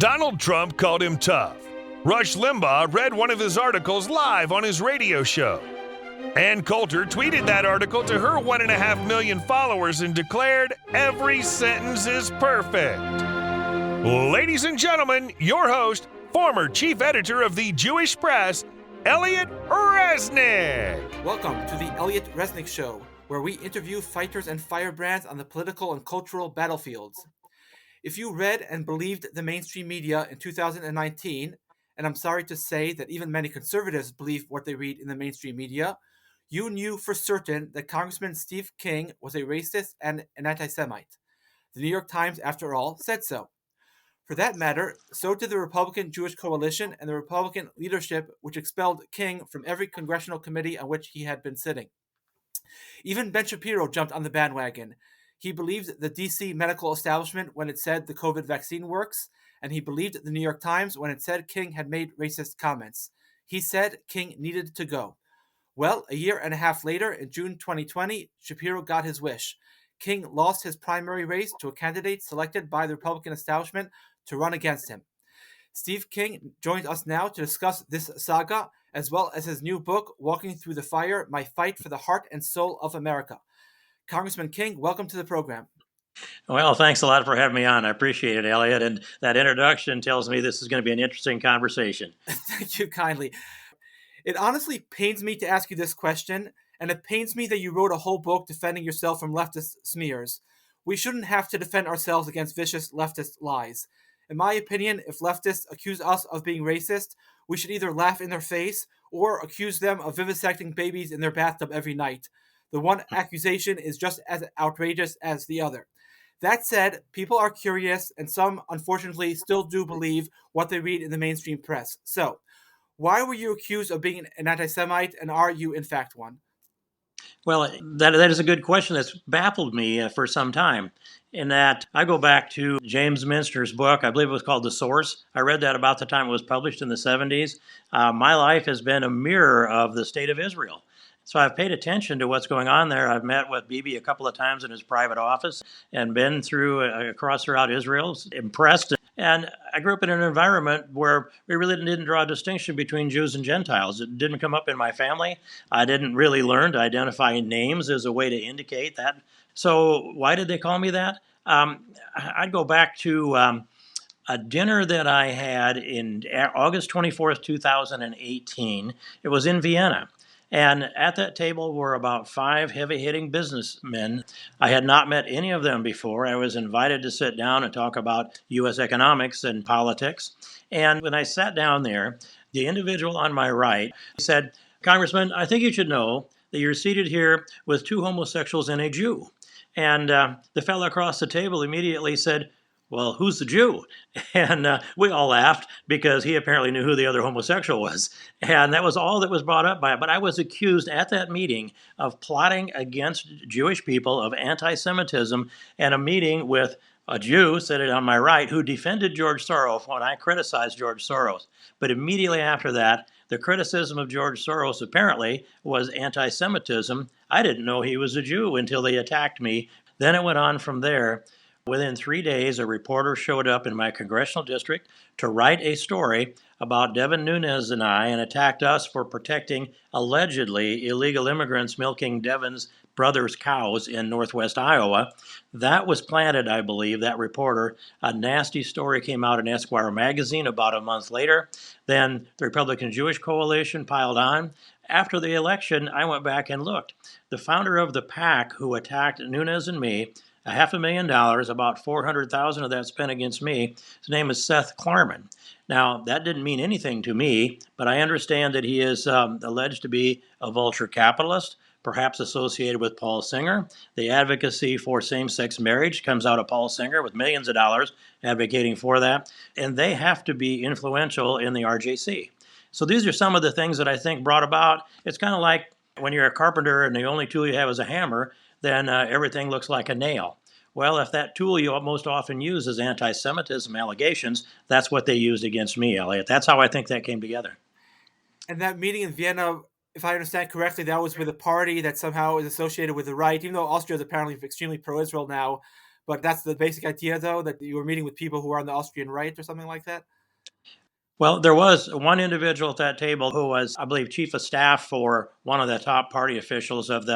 Donald Trump called him tough. Rush Limbaugh read one of his articles live on his radio show. Ann Coulter tweeted that article to her 1.5 million followers and declared, "Every sentence is perfect." Ladies and gentlemen, your host, former chief editor of the Jewish Press, Elliot Resnick. Welcome to the Elliot Resnick Show, where we interview fighters and firebrands on the political and cultural battlefields. If you read and believed the mainstream media in 2019, and I'm sorry to say that even many conservatives believe what they read in the mainstream media, you knew for certain that Congressman Steve King was a racist and an anti-Semite. The New York Times, after all, said so. For that matter, so did the Republican Jewish Coalition and the Republican leadership, which expelled King from every congressional committee on which he had been sitting. Even Ben Shapiro jumped on the bandwagon. He believed the DC medical establishment when it said the COVID vaccine works, and he believed the New York Times when it said King had made racist comments. He said King needed to go. Well, a year and a half later, in June 2020, Shapiro got his wish. King lost his primary race to a candidate selected by the Republican establishment to run against him. Steve King joins us now to discuss this saga, as well as his new book, Walking Through the Fire, My Fight for the Heart and Soul of America. Congressman King, welcome to the program. Well, thanks a lot for having me on. I appreciate it, Elliot. And that introduction tells me this is going to be an interesting conversation. Thank you kindly. It honestly pains me to ask you this question, and it pains me that you wrote a whole book defending yourself from leftist smears. We shouldn't have to defend ourselves against vicious leftist lies. In my opinion, if leftists accuse us of being racist, we should either laugh in their face or accuse them of vivisecting babies in their bathtub every night. The one accusation is just as outrageous as the other. That said, people are curious, and some, unfortunately, still do believe what they read in the mainstream press. So, why were you accused of being an anti-Semite, and are you, in fact, one? Well, that is a good question that's baffled me for some time. In that, I go back to James Minster's book. I believe it was called The Source. I read that about the time it was published in the 70s. My life has been a mirror of the state of Israel. So I've paid attention to what's going on there. I've met with Bibi a couple of times in his private office and been throughout Israel, impressed. And I grew up in an environment where we really didn't draw a distinction between Jews and Gentiles. It didn't come up in my family. I didn't really learn to identify names as a way to indicate that. So why did they call me that? I'd go back to a dinner that I had in August 24th, 2018. It was in Vienna. And at that table were about 5 heavy-hitting businessmen. I had not met any of them before. I was invited to sit down and talk about U.S. economics and politics. And when I sat down there, the individual on my right said, "Congressman, I think you should know that you're seated here with 2 homosexuals and a Jew." And the fellow across the table immediately said, "Well, who's the Jew?" And we all laughed because he apparently knew who the other homosexual was. And that was all that was brought up by it. But I was accused at that meeting of plotting against Jewish people, of anti-Semitism, and a meeting with a Jew sitting on my right who defended George Soros when I criticized George Soros. But immediately after that, the criticism of George Soros apparently was anti-Semitism. I didn't know he was a Jew until they attacked me. Then it went on from there. Within 3 days, a reporter showed up in my congressional district to write a story about Devin Nunes and I and attacked us for protecting allegedly illegal immigrants milking Devin's brother's cows in northwest Iowa. That was planted, I believe, that reporter. A nasty story came out in Esquire magazine about a month later. Then the Republican Jewish Coalition piled on. After the election, I went back and looked. The founder of the PAC who attacked Nunes and me, $500,000, about $400,000 of that spent against me. His name is Seth Klarman. Now, that didn't mean anything to me, but I understand that he is alleged to be a vulture capitalist, perhaps associated with Paul Singer. The advocacy for same-sex marriage comes out of Paul Singer with millions of dollars advocating for that, and they have to be influential in the RJC. So these are some of the things that I think brought about. It's kind of like when you're a carpenter and the only tool you have is a hammer, then everything looks like a nail. Well, if that tool you most often use is anti-Semitism allegations, that's what they used against me, Elliot. That's how I think that came together. And that meeting in Vienna, if I understand correctly, that was with a party that somehow is associated with the right, even though Austria is apparently extremely pro-Israel now. But that's the basic idea, though, that you were meeting with people who are on the Austrian right or something like that? Well, there was one individual at that table who was, I believe, chief of staff for one of the top party officials of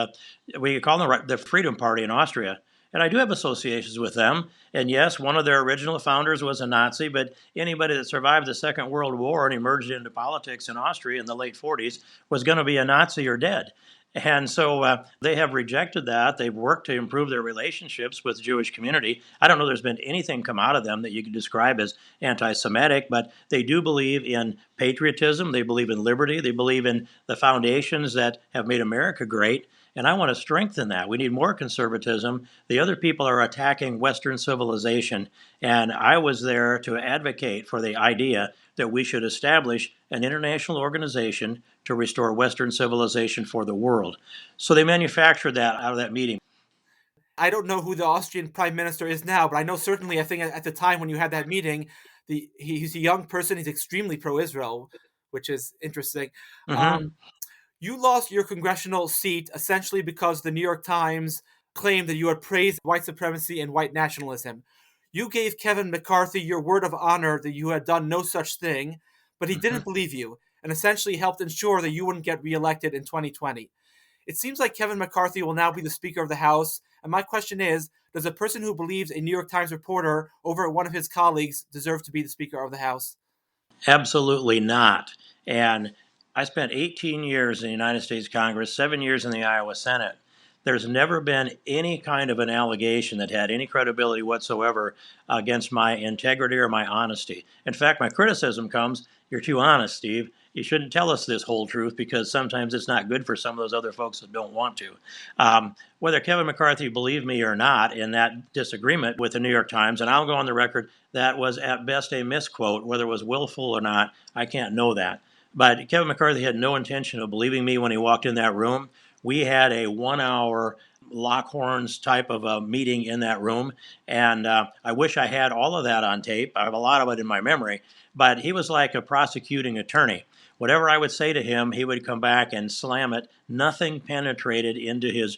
we call them the Freedom Party in Austria. And I do have associations with them. And yes, one of their original founders was a Nazi, but anybody that survived the Second World War and emerged into politics in Austria in the late 40s was going to be a Nazi or dead. And so they have rejected that. They've worked to improve their relationships with the Jewish community. I don't know there's been anything come out of them that you could describe as anti-Semitic, but they do believe in patriotism. They believe in liberty. They believe in the foundations that have made America great. And I want to strengthen that. We need more conservatism. The other people are attacking Western civilization. And I was there to advocate for the idea that we should establish an international organization to restore Western civilization for the world. So they manufactured that out of that meeting. I don't know who the Austrian prime minister is now, but I know certainly, I think at the time when you had that meeting, he's a young person. He's extremely pro-Israel, which is interesting. Mm-hmm. You lost your congressional seat essentially because the New York Times claimed that you had praised white supremacy and white nationalism. You gave Kevin McCarthy your word of honor that you had done no such thing, but he didn't believe you and essentially helped ensure that you wouldn't get reelected in 2020. It seems like Kevin McCarthy will now be the Speaker of the House, and my question is, does a person who believes a New York Times reporter over at one of his colleagues deserve to be the Speaker of the House? Absolutely not. And I spent 18 years in the United States Congress, 7 years in the Iowa Senate. There's never been any kind of an allegation that had any credibility whatsoever against my integrity or my honesty. In fact, my criticism comes, you're too honest, Steve. You shouldn't tell us this whole truth because sometimes it's not good for some of those other folks that don't want to. Whether Kevin McCarthy believed me or not in that disagreement with the New York Times, and I'll go on the record, that was at best a misquote. Whether it was willful or not, I can't know that. But Kevin McCarthy had no intention of believing me when he walked in that room. We had a 1 hour Lockhorns type of a meeting in that room. And I wish I had all of that on tape. I have a lot of it in my memory. But he was like a prosecuting attorney. Whatever I would say to him, he would come back and slam it. Nothing penetrated into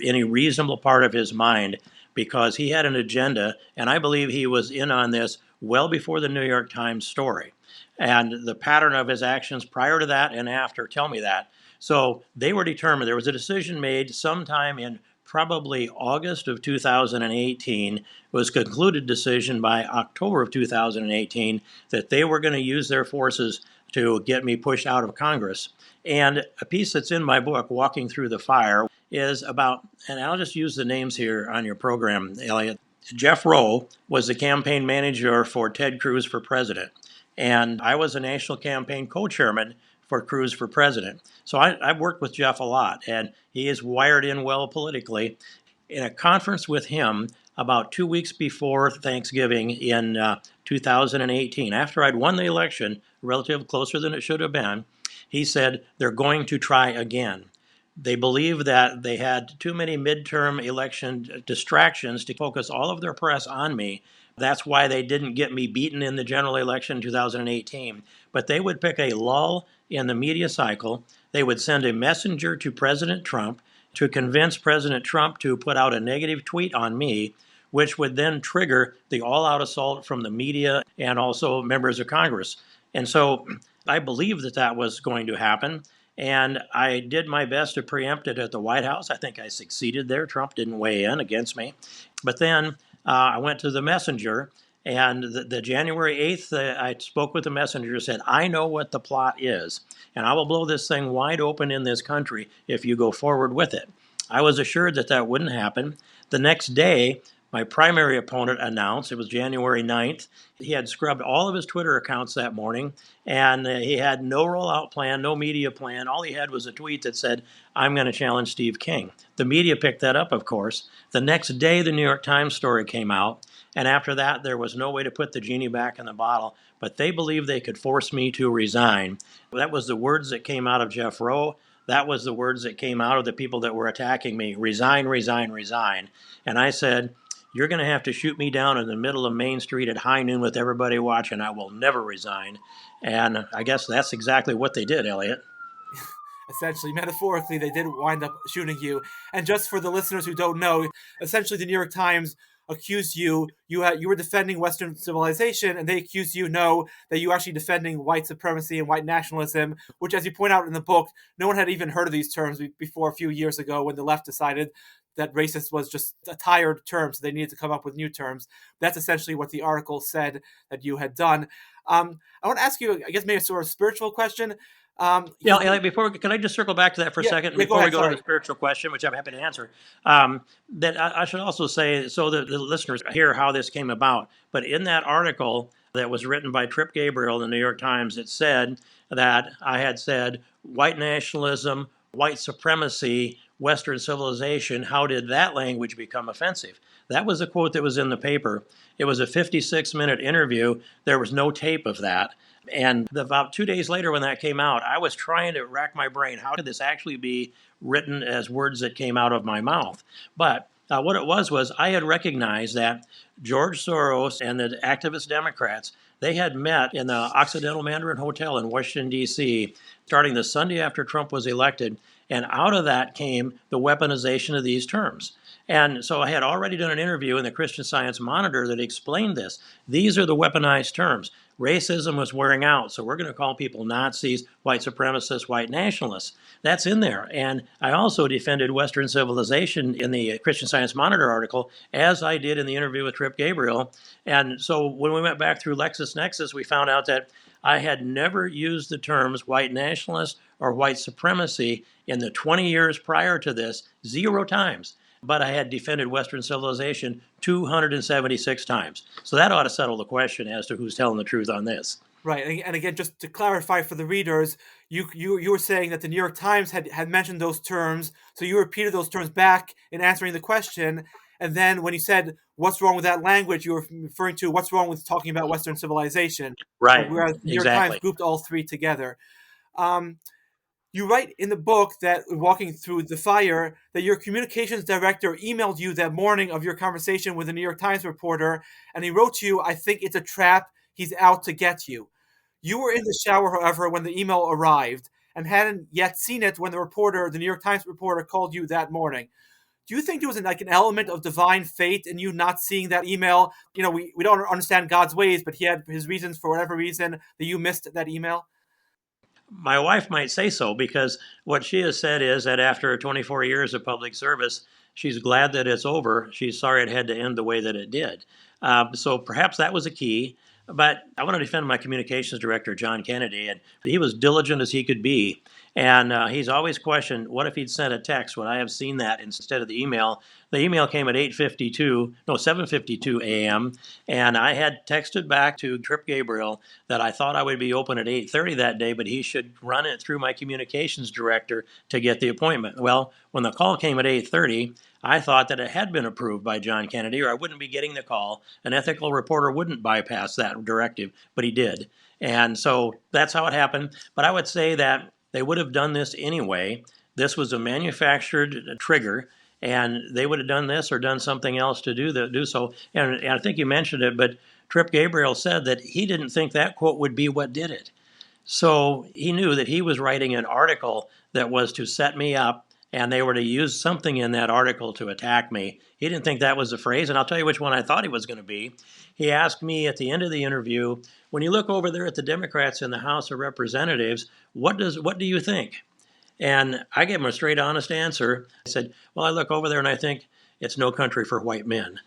any reasonable part of his mind because he had an agenda. And I believe he was in on this well before the New York Times story. And the pattern of his actions prior to that and after tell me that. So they were determined. There was a decision made sometime in probably August of 2018. It was a concluded decision by October of 2018 that they were going to use their forces to get me pushed out of Congress. And a piece that's in my book, Walking Through the Fire, is about, and I'll just use the names here on your program, Elliot. Jeff Rowe was the campaign manager for Ted Cruz for president. And I was a national campaign co-chairman for Cruz for president. So I've worked with Jeff a lot, and he is wired in well politically. In a conference with him about 2 weeks before Thanksgiving in 2018, after I'd won the election, relatively closer than it should have been, he said they're going to try again. They believe that they had too many midterm election distractions to focus all of their press on me. That's why they didn't get me beaten in the general election in 2018. But they would pick a lull in the media cycle. They would send a messenger to President Trump to convince President Trump to put out a negative tweet on me, which would then trigger the all-out assault from the media and also members of Congress. And so I believed that that was going to happen. And I did my best to preempt it at the White House. I think I succeeded there. Trump didn't weigh in against me. But then I went to the messenger, and the January 8th, I spoke with the messenger and said, I know what the plot is, and I will blow this thing wide open in this country if you go forward with it. I was assured that that wouldn't happen. The next day, my primary opponent announced, it was January 9th, he had scrubbed all of his Twitter accounts that morning, and he had no rollout plan, no media plan. All he had was a tweet that said, I'm going to challenge Steve King. The media picked that up, of course. The next day, the New York Times story came out, and after that, there was no way to put the genie back in the bottle, but they believed they could force me to resign. That was the words that came out of Jeff Rowe. That was the words that came out of the people that were attacking me, resign, resign, resign. And I said, you're going to have to shoot me down in the middle of Main Street at high noon with everybody watching. I will never resign. And I guess that's exactly what they did, Elliot. Essentially, metaphorically, they did wind up shooting you. And just for the listeners who don't know, essentially the New York Times accused you were defending Western civilization, and they accused you that you were actually defending white supremacy and white nationalism, which, as you point out in the book, no one had even heard of these terms before a few years ago when the left decided that racist was just a tired term, so they needed to come up with new terms. That's essentially what the article said that you had done. I want to ask you, I guess, maybe a sort of spiritual question. Can I just circle back to that for a second before we go to the spiritual question, which I'm happy to answer? That I should also say, so that the listeners hear how this came about. But in that article that was written by Trip Gabriel in the New York Times, it said that I had said white nationalism, white supremacy, Western civilization. How did that language become offensive? That was a quote that was in the paper. It was a 56-minute interview. There was no tape of that. And about 2 days later, when that came out, I was trying to rack my brain. How could this actually be written as words that came out of my mouth? But what it was I had recognized that George Soros and the activist Democrats, they had met in the Occidental Mandarin Hotel in Washington, D.C., starting the Sunday after Trump was elected. And out of that came the weaponization of these terms. And so I had already done an interview in the Christian Science Monitor that explained this. These are the weaponized terms. Racism was wearing out, so we're going to call people Nazis, white supremacists, white nationalists. That's in there. And I also defended Western civilization in the Christian Science Monitor article, as I did in the interview with Trip Gabriel. And so when we went back through LexisNexis, we found out that I had never used the terms white nationalist or white supremacy in the 20 years prior to this, 0 times. But I had defended Western civilization 276 times. So that ought to settle the question as to who's telling the truth on this. Right, and again, just to clarify for the readers, you were saying that the New York Times had mentioned those terms, so you repeated those terms back in answering the question, and then when you said, what's wrong with that language, you were referring to what's wrong with talking about Western civilization. Right, whereas the New York Times grouped all three together. You write in the book that, walking through the fire, that your communications director emailed you that morning of your conversation with a New York Times reporter, and he wrote to you, "I think it's a trap. He's out to get you." You were in the shower, however, when the email arrived, and hadn't yet seen it when the New York Times reporter, called you that morning. Do you think there was an element of divine fate in you not seeing that email? We don't understand God's ways, but he had his reasons for whatever reason that you missed that email? My wife might say so, because what she has said is that after 24 years of public service, she's glad that it's over. She's sorry it had to end the way that it did. So perhaps that was a key. But I want to defend my communications director, John Kennedy, and he was diligent as he could be. And he's always questioned, what if he'd sent a text? Would I have seen that instead of the email? The email came at 7:52 a.m. And I had texted back to Trip Gabriel that I thought I would be open at 8:30 that day, but he should run it through my communications director to get the appointment. Well, when the call came at 8:30, I thought that it had been approved by John Kennedy, or I wouldn't be getting the call. An ethical reporter wouldn't bypass that directive, but he did. And so that's how it happened. But I would say that they would have done this anyway. This was a manufactured trigger, and they would have done this or done something else to do so. And I think you mentioned it, but Trip Gabriel said that he didn't think that quote would be what did it. So he knew that he was writing an article that was to set me up, and they were to use something in that article to attack me. He didn't think that was the phrase, and I'll tell you which one I thought he was going to be. He asked me at the end of the interview, when you look over there at the Democrats in the House of Representatives, what do you think? And I gave him a straight, honest answer. I said, well, I look over there and I think it's no country for white men.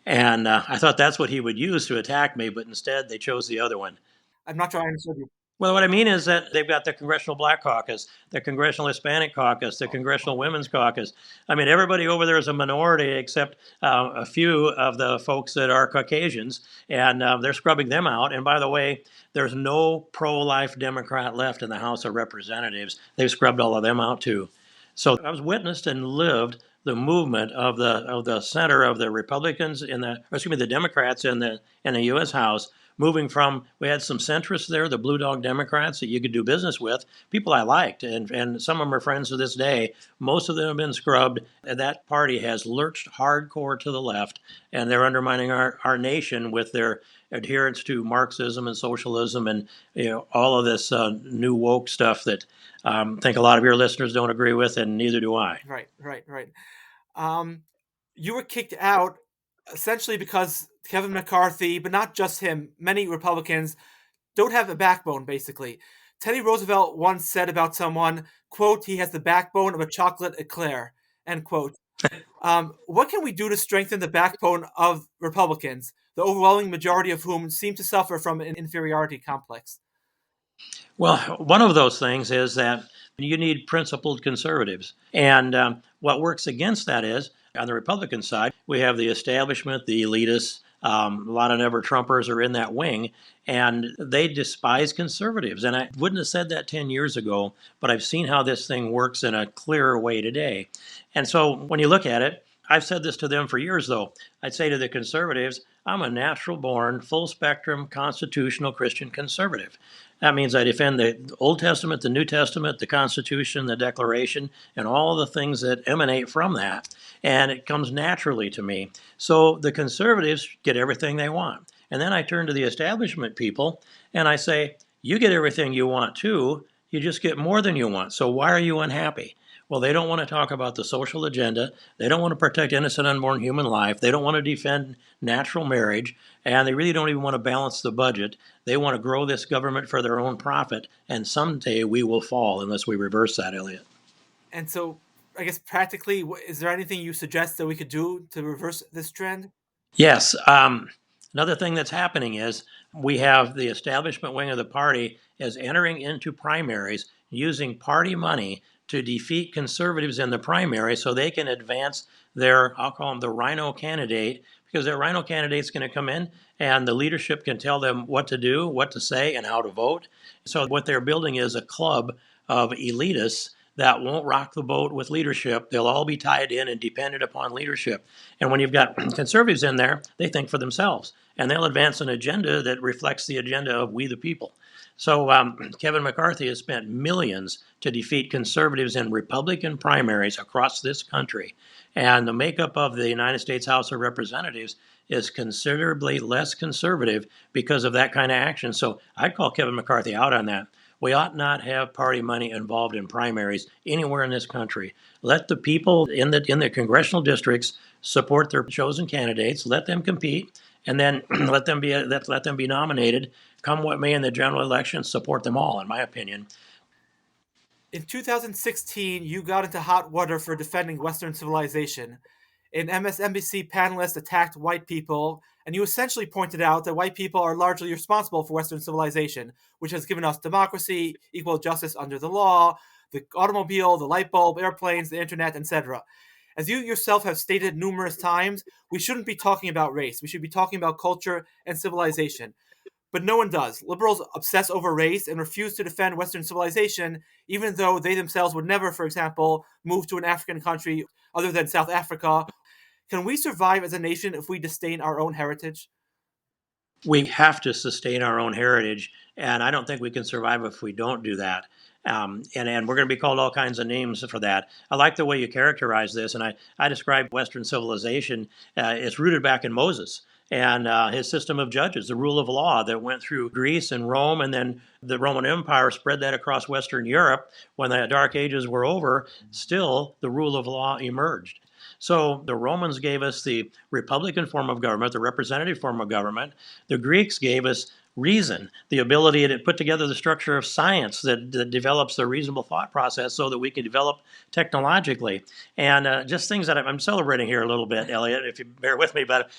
And I thought that's what he would use to attack me, but instead they chose the other one. I'm not sure I understood you. Well, what I mean is that they've got the Congressional Black Caucus, the Congressional Hispanic Caucus, the Congressional Women's Caucus. I mean, everybody over there is a minority except a few of the folks that are Caucasians, and they're scrubbing them out. And by the way, there's no pro-life Democrat left in the House of Representatives. They've scrubbed all of them out too. So I was witnessed and lived the movement of the center of the Republicans the Democrats in the U.S. House, moving from, we had some centrists there, the Blue Dog Democrats that you could do business with, people I liked, and some of them are friends to this day. Most of them have been scrubbed, and that party has lurched hardcore to the left, and they're undermining our nation with their adherence to Marxism and socialism and all of this new woke stuff that I think a lot of your listeners don't agree with, and neither do I. Right. You were kicked out essentially because Kevin McCarthy, but not just him, many Republicans don't have a backbone, basically. Teddy Roosevelt once said about someone, quote, he has the backbone of a chocolate eclair, end quote. What can we do to strengthen the backbone of Republicans, the overwhelming majority of whom seem to suffer from an inferiority complex? Well, one of those things is that you need principled conservatives. And what works against that is, on the Republican side, we have the establishment, the elitists, a lot of never Trumpers are in that wing, and they despise conservatives. And I wouldn't have said that 10 years ago, but I've seen how this thing works in a clearer way today. And so when you look at it, I've said this to them for years, though. I'd say to the conservatives, I'm a natural born, full spectrum, constitutional Christian conservative. That means I defend the Old Testament, the New Testament, the Constitution, the Declaration, and all the things that emanate from that. And it comes naturally to me. So the conservatives get everything they want. And then I turn to the establishment people and I say, you get everything you want too. You just get more than you want. So why are you unhappy? Well, they don't want to talk about the social agenda. They don't want to protect innocent, unborn human life. They don't want to defend natural marriage. And they really don't even want to balance the budget. They want to grow this government for their own profit. And someday we will fall unless we reverse that, Elliot. And so, I guess practically, is there anything you suggest that we could do to reverse this trend? Yes. Another thing that's happening is we have the establishment wing of the party is entering into primaries using party money to defeat conservatives in the primary so they can advance their, I'll call them the rhino candidate, because their rhino candidate's going to come in and the leadership can tell them what to do, what to say, and how to vote. So what they're building is a club of elitists that won't rock the boat with leadership. They'll all be tied in and dependent upon leadership. And when you've got conservatives in there, they think for themselves. And they'll advance an agenda that reflects the agenda of we the people. So Kevin McCarthy has spent millions to defeat conservatives in Republican primaries across this country. And the makeup of the United States House of Representatives is considerably less conservative because of that kind of action. So I'd call Kevin McCarthy out on that. We ought not have party money involved in primaries anywhere in this country. Let the people in the congressional districts support their chosen candidates. Let them compete, and then let them be nominated. Come what may in the general election, support them all. In my opinion. In 2016, you got into hot water for defending Western civilization. An MSNBC panelist attacked white people, and you essentially pointed out that white people are largely responsible for Western civilization, which has given us democracy, equal justice under the law, the automobile, the light bulb, airplanes, the internet, etc. As you yourself have stated numerous times, we shouldn't be talking about race. We should be talking about culture and civilization. But no one does. Liberals obsess over race and refuse to defend Western civilization, even though they themselves would never, for example, move to an African country other than South Africa. Can we survive as a nation if we disdain our own heritage? We have to sustain our own heritage, and I don't think we can survive if we don't do that. And we're going to be called all kinds of names for that. I like the way you characterize this, and I describe Western civilization. It's rooted back in Moses and his system of judges, the rule of law that went through Greece and Rome, and then the Roman Empire spread that across Western Europe. When the Dark Ages were over, still the rule of law emerged. So the Romans gave us the republican form of government, the representative form of government. The Greeks gave us reason, the ability to put together the structure of science that develops the reasonable thought process so that we can develop technologically. And just things that I'm celebrating here a little bit, Elliot, if you bear with me. But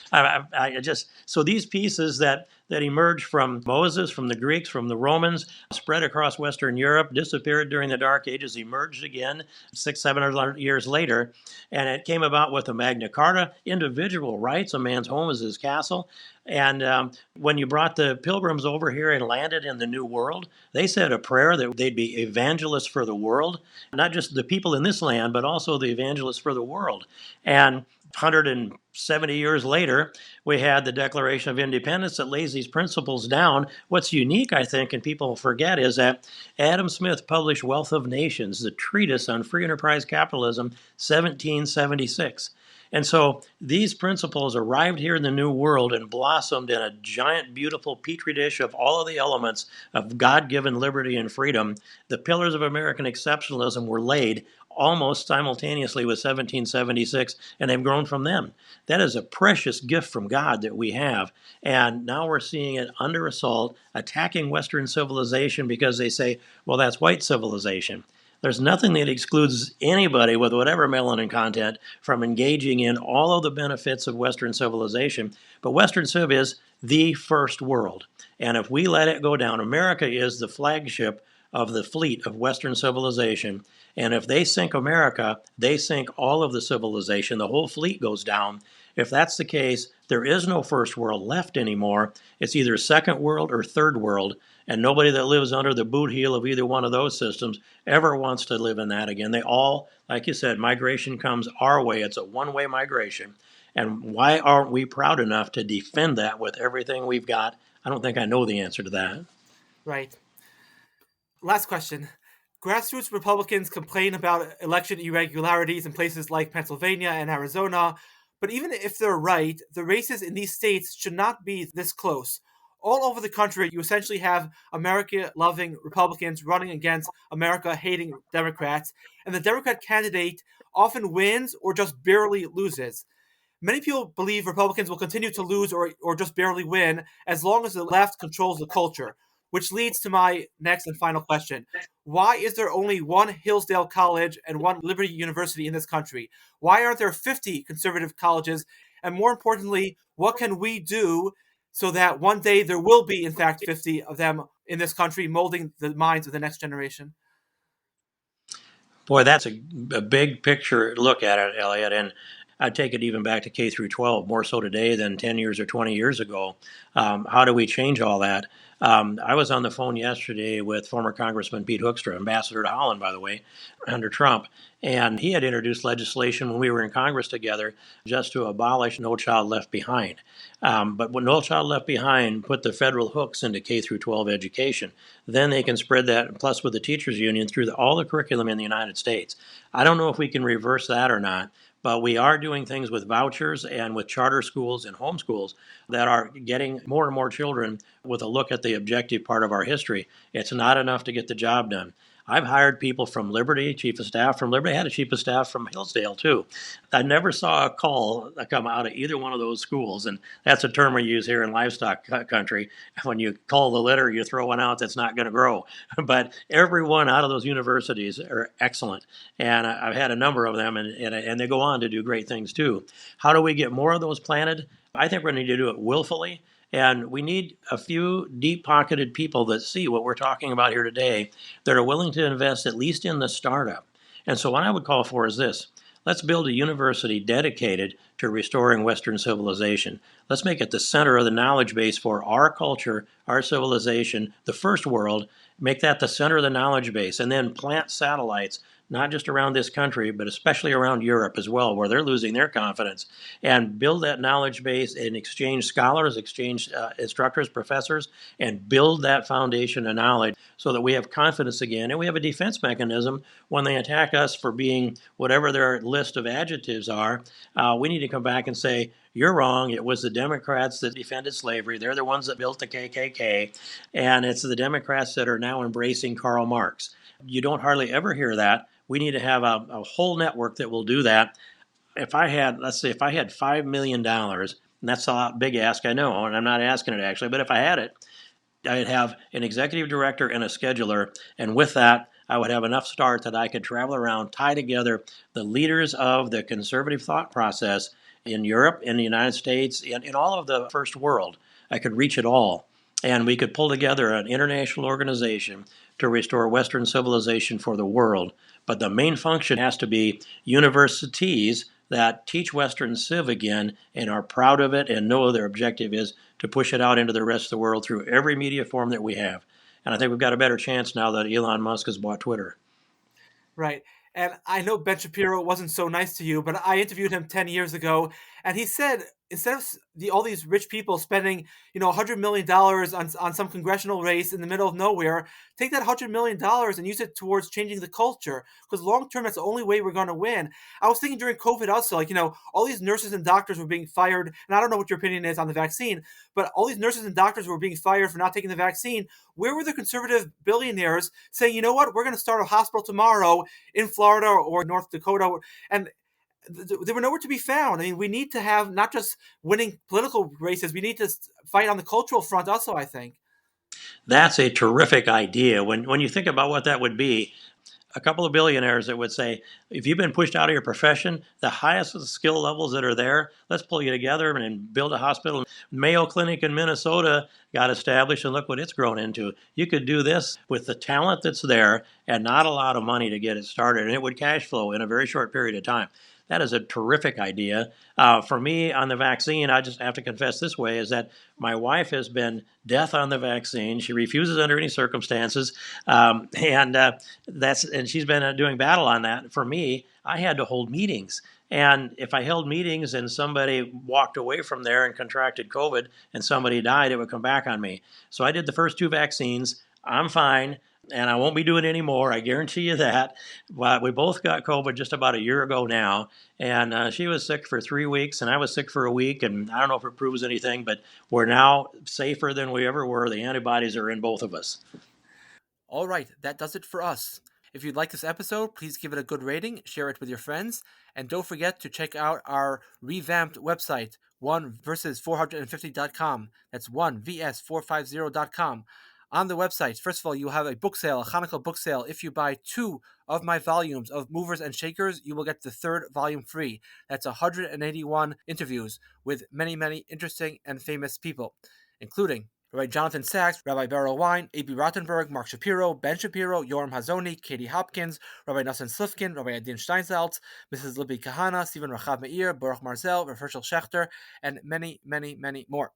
so these pieces that emerged from Moses, from the Greeks, from the Romans, spread across Western Europe, disappeared during the Dark Ages, emerged again 600-700 years later. And it came about with the Magna Carta, individual rights. A man's home is his castle. And when you brought the pilgrims over here and landed in the New World, they said a prayer that they'd be evangelists for the world, not just the people in this land, but also the evangelists for the world. And 170 years later, we had the Declaration of Independence that lays these principles down. What's unique, I think, and people forget, is that Adam Smith published Wealth of Nations, the treatise on free enterprise capitalism, 1776. And so these principles arrived here in the New World and blossomed in a giant, beautiful petri dish of all of the elements of God-given liberty and freedom. The pillars of American exceptionalism were laid almost simultaneously with 1776, and they've grown from them. That is a precious gift from God that we have. And now we're seeing it under assault, attacking Western civilization because they say, well, that's white civilization. There's nothing that excludes anybody with whatever melanin content from engaging in all of the benefits of Western civilization. But Western Civ is the first world. And if we let it go down, America is the flagship of the fleet of Western civilization. And if they sink America, they sink all of the civilization. The whole fleet goes down. If that's the case, there is no first world left anymore. It's either second world or third world. And nobody that lives under the boot heel of either one of those systems ever wants to live in that again. They all, like you said, migration comes our way. It's a one-way migration. And why aren't we proud enough to defend that with everything we've got? I don't think I know the answer to that. Right. Last question. Grassroots Republicans complain about election irregularities in places like Pennsylvania and Arizona, but even if they're right, the races in these states should not be this close. All over the country, you essentially have America-loving Republicans running against America-hating Democrats, and the Democrat candidate often wins or just barely loses. Many people believe Republicans will continue to lose or just barely win as long as the left controls the culture, which leads to my next and final question. Why is there only one Hillsdale College and one Liberty University in this country? Why aren't there 50 conservative colleges? And more importantly, what can we do so that one day there will be, in fact, 50 of them in this country molding the minds of the next generation? Boy, that's a big picture look at it, Elliot. And I take it even back to K through 12, more so today than 10 years or 20 years ago. How do we change all that? I was on the phone yesterday with former Congressman Pete Hoekstra, ambassador to Holland, by the way, under Trump. And he had introduced legislation when we were in Congress together just to abolish No Child Left Behind. But when No Child Left Behind put the federal hooks into K through 12 education, then they can spread that, plus with the teachers union, through all the curriculum in the United States. I don't know if we can reverse that or not, but we are doing things with vouchers and with charter schools and homeschools that are getting more and more children with a look at the objective part of our history. It's not enough to get the job done. I've hired people from Liberty, chief of staff from Liberty. I had a chief of staff from Hillsdale, too. I never saw a call come out of either one of those schools, and that's a term we use here in livestock country. When you call the litter, you throw one out that's not going to grow. But every one out of those universities are excellent, and I've had a number of them, and they go on to do great things, too. How do we get more of those planted? I think we're going to need to do it willfully. And we need a few deep-pocketed people that see what we're talking about here today that are willing to invest at least in the startup. And so what I would call for is this. Let's build a university dedicated to restoring Western civilization. Let's make it the center of the knowledge base for our culture, our civilization, the first world. Make that the center of the knowledge base, and then plant satellites not just around this country, but especially around Europe as well, where they're losing their confidence, and build that knowledge base and exchange scholars, exchange instructors, professors, and build that foundation of knowledge so that we have confidence again. And we have a defense mechanism when they attack us for being whatever their list of adjectives are. We need to come back and say, you're wrong. It was the Democrats that defended slavery. They're the ones that built the KKK. And it's the Democrats that are now embracing Karl Marx. You don't hardly ever hear that. We need to have a whole network that will do that. If I had, let's say, if I had $5 million, and that's a big ask, I know, and I'm not asking it actually, but if I had it, I'd have an executive director and a scheduler, and with that, I would have enough start that I could travel around, tie together the leaders of the conservative thought process in Europe, in the United States, in all of the first world. I could reach it all, and we could pull together an international organization to restore Western civilization for the world. But the main function has to be universities that teach Western Civ again and are proud of it and know their objective is to push it out into the rest of the world through every media form that we have. And I think we've got a better chance now that Elon Musk has bought Twitter. Right. And I know Ben Shapiro wasn't so nice to you, but I interviewed him 10 years ago, and he said instead of all these rich people spending, $100 million on some congressional race in the middle of nowhere, take that $100 million and use it towards changing the culture. Because long term, that's the only way we're going to win. I was thinking during COVID also, all these nurses and doctors were being fired. And I don't know what your opinion is on the vaccine, but all these nurses and doctors were being fired for not taking the vaccine. Where were the conservative billionaires saying, you know what, we're going to start a hospital tomorrow in Florida or North Dakota? And they were nowhere to be found. I mean, we need to have not just winning political races, we need to fight on the cultural front also, I think. That's a terrific idea. When you think about what that would be, a couple of billionaires that would say, if you've been pushed out of your profession, the highest of the skill levels that are there, let's pull you together and build a hospital. Mayo Clinic in Minnesota got established, and look what it's grown into. You could do this with the talent that's there and not a lot of money to get it started, and it would cash flow in a very short period of time. That is a terrific idea. For me, on the vaccine, I just have to confess this way, is that my wife has been death on the vaccine. She refuses under any circumstances, and she's been doing battle on that. For me, I had to hold meetings. And if I held meetings and somebody walked away from there and contracted COVID and somebody died, it would come back on me. So I did the first 2 vaccines. I'm fine. And I won't be doing it anymore. I guarantee you that. But we both got COVID just about a year ago now. And she was sick for 3 weeks, and I was sick for a week. And I don't know if it proves anything, but we're now safer than we ever were. The antibodies are in both of us. All right, that does it for us. If you'd like this episode, please give it a good rating, share it with your friends, and don't forget to check out our revamped website, 1vs450.com. That's 1vs450.com. On the website, first of all, you'll have a book sale, a Hanukkah book sale. If you buy 2 of my volumes of Movers and Shakers, you will get the 3rd volume free. That's 181 interviews with many, many interesting and famous people, including Rabbi Jonathan Sachs, Rabbi Beryl Wine, A.B. Rottenberg, Mark Shapiro, Ben Shapiro, Yoram Hazoni, Katie Hopkins, Rabbi Nassim Slifkin, Rabbi Adin Steinsaltz, Mrs. Libby Kahana, Stephen Rachav Meir, Baruch Marzel, Rav Hershel Schechter, and many, many, many more.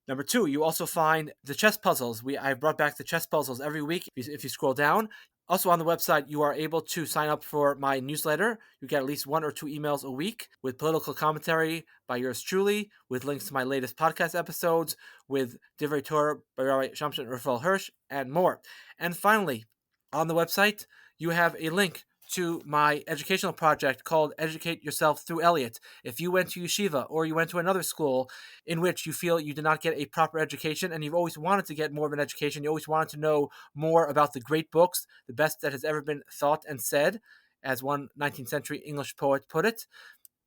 Number 2, you also find the chess puzzles. I brought back the chess puzzles every week if you scroll down. Also on the website, you are able to sign up for my newsletter. You get at least 1 or 2 emails a week with political commentary by yours truly, with links to my latest podcast episodes, with Divrei Torah by Rabbi Shamshon Raphael Hirsch, and more. And finally, on the website, you have a link to my educational project called Educate Yourself Through Elliot. If you went to yeshiva or you went to another school in which you feel you did not get a proper education and you've always wanted to get more of an education, you always wanted to know more about the great books, the best that has ever been thought and said, as one 19th century English poet put it,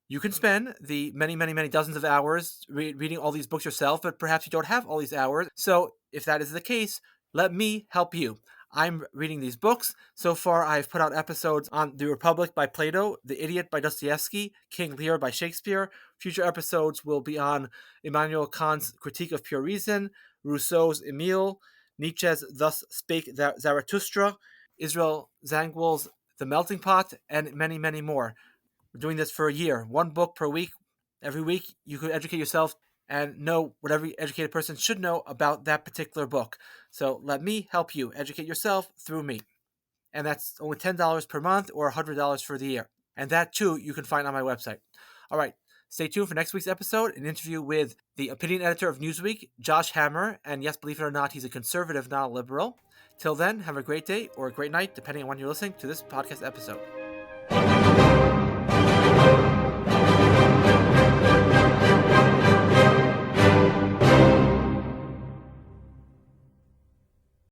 you can spend the many, many, many dozens of hours reading all these books yourself, but perhaps you don't have all these hours. So if that is the case, let me help you. I'm reading these books. So far, I've put out episodes on The Republic by Plato, The Idiot by Dostoevsky, King Lear by Shakespeare. Future episodes will be on Immanuel Kant's Critique of Pure Reason, Rousseau's Emile, Nietzsche's Thus Spake Zarathustra, Israel Zangwill's The Melting Pot, and many, many more. We're doing this for a year, 1 book per week. Every week, you could educate yourself and know what every educated person should know about that particular book. So let me help you educate yourself through me. And that's only $10 per month or $100 for the year. And that, too, you can find on my website. All right, stay tuned for next week's episode, an interview with the opinion editor of Newsweek, Josh Hammer. And yes, believe it or not, he's a conservative, not a liberal. Till then, have a great day or a great night, depending on when you're listening to this podcast episode.